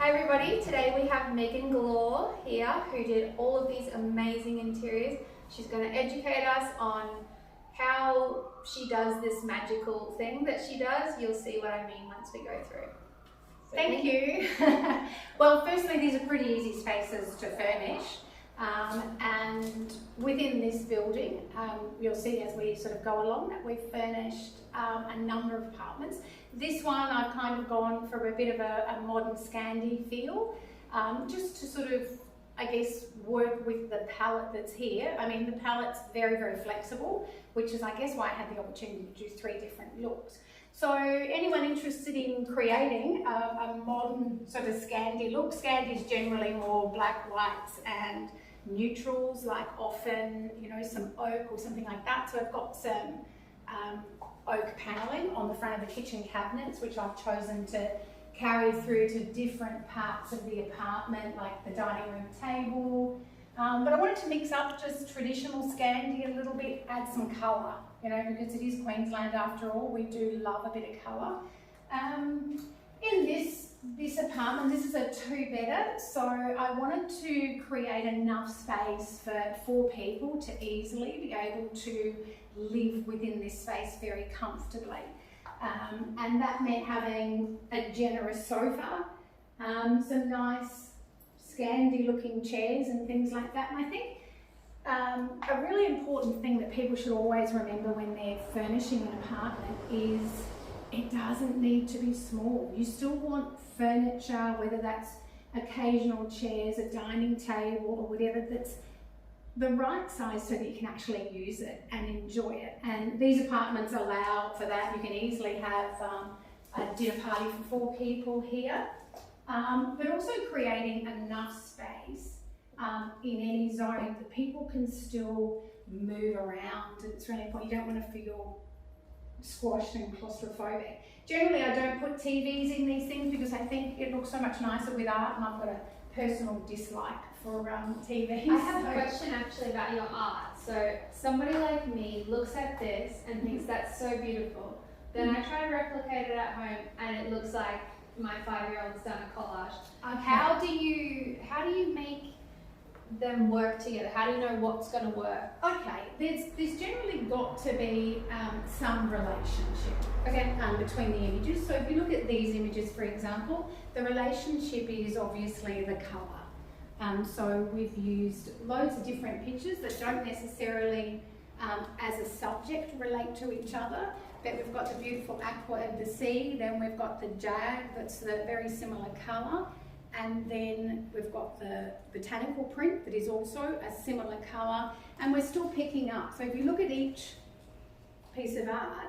Hi everybody, today we have Megan Glore here who did all of these amazing interiors. She's going to educate us on how she does this magical thing that she does. You'll see what I mean once we go through. So Thank you. Well, firstly, these are pretty easy spaces to furnish. And within this building, you'll see as we sort of go along that we've furnished a number of apartments. This one I've kind of gone for a bit of a modern Scandi feel, just to sort of, I guess, work with the palette that's here. I mean, the palette's very, very flexible, which is, I guess, why I had the opportunity to do 3 different looks. So anyone interested in creating a modern sort of Scandi look, Scandi is generally more black, whites and neutrals, like often, you know, some oak or something like that. So I've got some oak paneling on the front of the kitchen cabinets, which I've chosen to carry through to different parts of the apartment, like the dining room table. But I wanted to mix up just traditional Scandi a little bit, add some colour, you know, because it is Queensland after all. We do love a bit of colour. In this apartment, this is a 2-bedder, so I wanted to create enough space for 4 people to easily be able to live within this space very comfortably. And that meant having a generous sofa, some nice Scandi looking chairs and things like that. And I think a really important thing that people should always remember when they're furnishing an apartment is it doesn't need to be small. You still want furniture, whether that's occasional chairs, a dining table or whatever, that's the right size so that you can actually use it and enjoy it. And these apartments allow for that. You can easily have a dinner party for 4 people here, but also creating enough space in any zone that people can still move around. And it's really important. You don't want to feel squashed and claustrophobic. Generally, I don't put TVs in these things because I think it looks so much nicer with art, and I've got a personal dislike for TVs. I have a question actually about your art. So somebody like me looks at this and thinks that's so beautiful. Then I try to replicate it at home and it looks like my 5-year-old's done a collage. Okay. How do you make them work together? How do you know what's going to work? Okay, there's generally got to be some relationship, okay, between the images. So if you look at these images, for example, the relationship is obviously the colour. So we've used loads of different pictures that don't necessarily, as a subject, relate to each other. But we've got the beautiful aqua of the sea, then we've got the jag that's the very similar colour. And then we've got the botanical print that is also a similar colour, and we're still picking up. So if you look at each piece of art,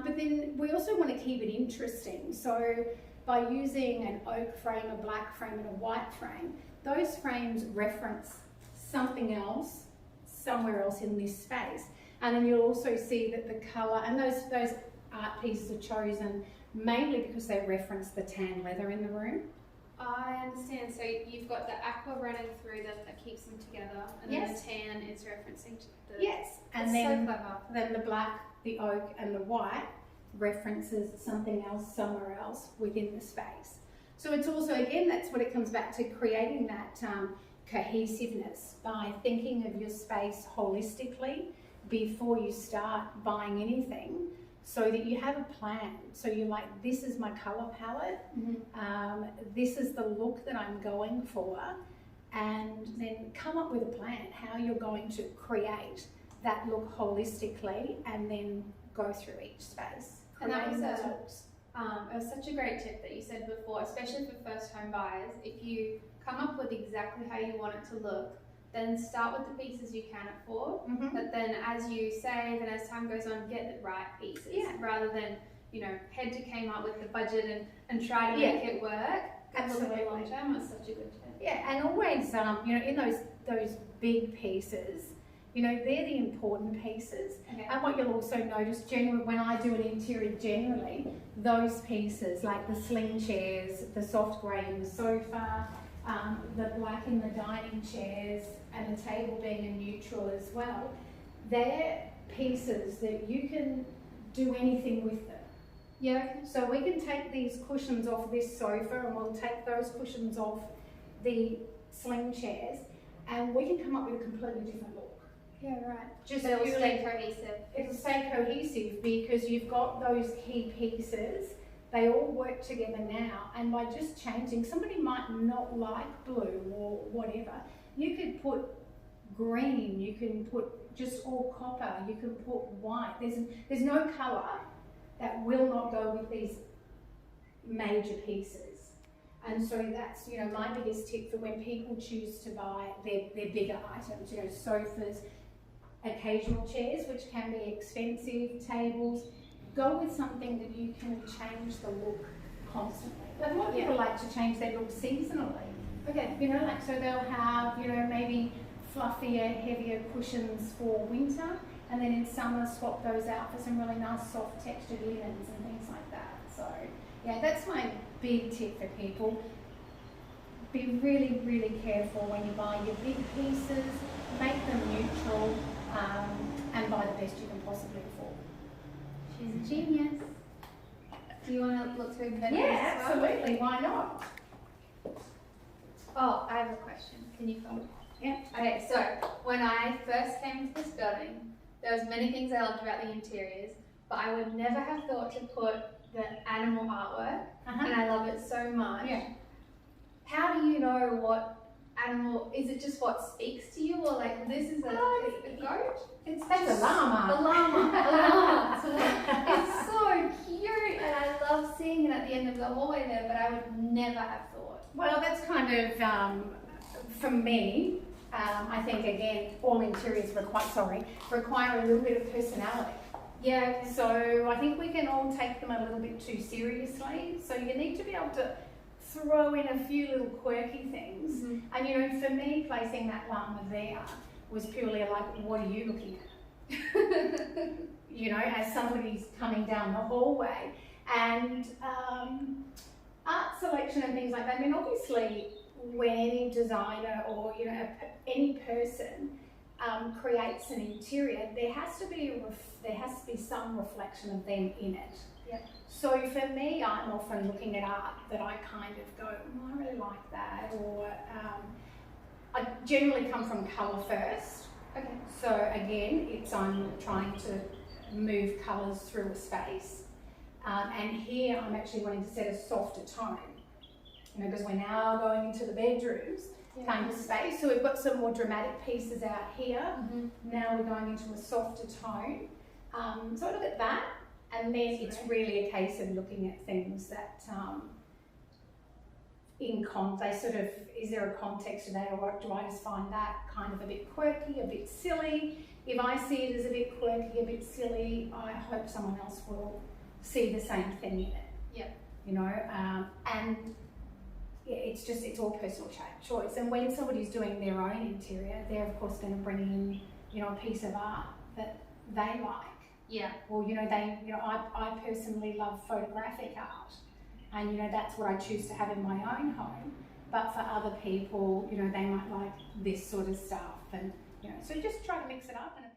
but then we also want to keep it interesting. So by using an oak frame, a black frame and a white frame, those frames reference something else somewhere else in this space. And then you'll also see that the colour, and those art pieces are chosen mainly because they reference the tan leather in the room. I understand. So you've got the aqua running through them that keeps them together, and then the tan is referencing to the... Yes, and then, so then the black, the oak and the white references something else somewhere else within the space. So it's also, again, that's what it comes back to, creating that cohesiveness by thinking of your space holistically before you start buying anything, so that you have a plan. So you're like, this is my colour palette, this is the look that I'm going for, and then come up with a plan how you're going to create that look holistically and then go through each space. And that was it was such a great tip that you said before, especially for first home buyers. If you come up with exactly how you want it to look, then start with the pieces you can afford, but then as you save and as time goes on, get the right pieces, rather than, you know, head to Kmart with the budget and try to make it work. Absolutely. Long term was such a good tip. Yeah, and always, you know, in those big pieces, you know, they're the important pieces. Okay. And what you'll also notice, generally, when I do an interior generally, those pieces, like the sling chairs, the soft grey in the sofa, the black in the dining chairs, and the table being a neutral as well, they're pieces that you can do anything with them. Yeah. Okay. So we can take these cushions off this sofa and we'll take those cushions off the sling chairs and we can come up with a completely different look. Yeah, right. Just so it'll purely, stay cohesive. it'll stay cohesive because you've got those key pieces. They all work together now, and by just changing, somebody might not like blue or whatever. You could put green, you can put just all copper, you can put white. There's no colour that will not go with these major pieces. And so that's, you know, my biggest tip for when people choose to buy their bigger items, you know, sofas, occasional chairs, which can be expensive, tables. Go with something that you can change the look constantly. Like a lot of people like to change their look seasonally. Okay. You know, like so they'll have, you know, maybe fluffier, heavier cushions for winter, and then in summer swap those out for some really nice soft textured linens and things like that. So yeah, that's my big tip for people. Be really, really careful when you buy your big pieces, make them neutral, and buy the best you can possibly afford. She's a genius. Do you want to look through the bedrooms? Yeah, as well? absolutely. Why not? Oh, I have a question. Can you come? Yeah. Okay, so when I first came to this building, there was many things I loved about the interiors, but I would never have thought to put the animal artwork, and I love it so much. Yeah. How do you know what animal, is it just what speaks to you, or like this is a goat? That's a llama. A llama. So it's so cute, and I love seeing it at the end of the hallway there, but I would never have thought. Well, that's kind of, for me, I think again, all interiors require a little bit of personality. Yeah. Okay. So I think we can all take them a little bit too seriously. So you need to be able to throw in a few little quirky things. Mm-hmm. And you know, for me, placing that llama there was purely like, what are you looking at? You know, as somebody's coming down the hallway. And art selection and things like that. I mean, obviously, when any designer or, you know, any person creates an interior, there has to be some reflection of them in it. Yep. So for me, I'm often looking at art that I kind of go, oh, I really like that, or I generally come from colour first. Okay. So again, I'm trying to move colours through a space, and here I'm actually wanting to set a softer tone. You know, because we're now going into the bedrooms kind of space. So we've got some more dramatic pieces out here. Mm-hmm. Now we're going into a softer tone. So I look at that, and then it's really a case of looking at things that they sort of, is there a context to that, or do I just find that kind of a bit quirky, a bit silly? If I see it as a bit quirky, a bit silly, I hope someone else will see the same thing in it. Yeah. You know, and yeah, it's all personal choice. And when somebody's doing their own interior, they're of course going to bring in, you know, a piece of art that they like. Yeah. Or, you know, I personally love photographic art, and, you know, that's what I choose to have in my own home. But for other people, you know, they might like this sort of stuff, and, you know, so just try to mix it up. And